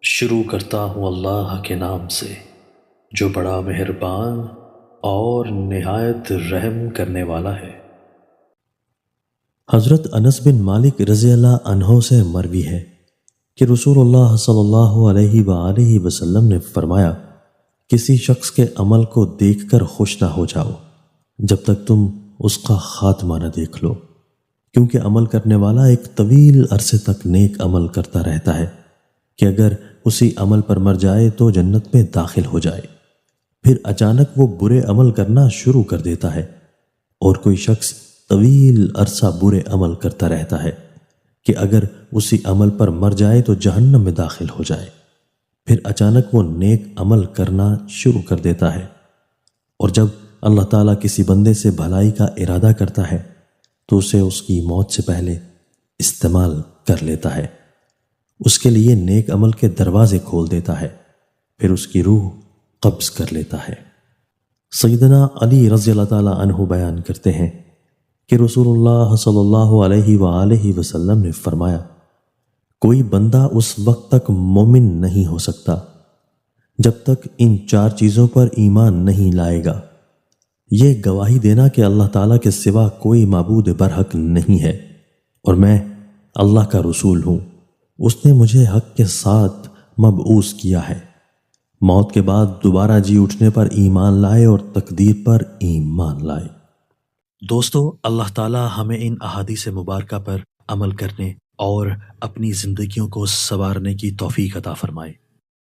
شروع کرتا ہوں اللہ کے نام سے جو بڑا مہربان اور نہایت رحم کرنے والا ہے۔ حضرت انس بن مالک رضی اللہ عنہ سے مروی ہے کہ رسول اللہ صلی اللہ علیہ وآلہ وسلم نے فرمایا، کسی شخص کے عمل کو دیکھ کر خوش نہ ہو جاؤ جب تک تم اس کا خاتمہ نہ دیکھ لو، کیونکہ عمل کرنے والا ایک طویل عرصے تک نیک عمل کرتا رہتا ہے کہ اگر اسی عمل پر مر جائے تو جنت میں داخل ہو جائے، پھر اچانک وہ برے عمل کرنا شروع کر دیتا ہے، اور کوئی شخص طویل عرصہ برے عمل کرتا رہتا ہے کہ اگر اسی عمل پر مر جائے تو جہنم میں داخل ہو جائے، پھر اچانک وہ نیک عمل کرنا شروع کر دیتا ہے، اور جب اللہ تعالیٰ کسی بندے سے بھلائی کا ارادہ کرتا ہے تو اسے اس کی موت سے پہلے استعمال کر لیتا ہے، اس کے لیے نیک عمل کے دروازے کھول دیتا ہے، پھر اس کی روح قبض کر لیتا ہے۔ سیدنا علی رضی اللہ تعالیٰ عنہ بیان کرتے ہیں کہ رسول اللہ صلی اللہ علیہ وآلہ وسلم نے فرمایا، کوئی بندہ اس وقت تک مومن نہیں ہو سکتا جب تک ان 4 چیزوں پر ایمان نہیں لائے گا، یہ گواہی دینا کہ اللہ تعالیٰ کے سوا کوئی معبود برحق نہیں ہے اور میں اللہ کا رسول ہوں، اس نے مجھے حق کے ساتھ مبعوث کیا ہے، موت کے بعد دوبارہ جی اٹھنے پر ایمان لائے اور تقدیر پر ایمان لائے۔ دوستو، اللہ تعالی ہمیں ان احادیث مبارکہ پر عمل کرنے اور اپنی زندگیوں کو سنوارنے کی توفیق عطا فرمائے۔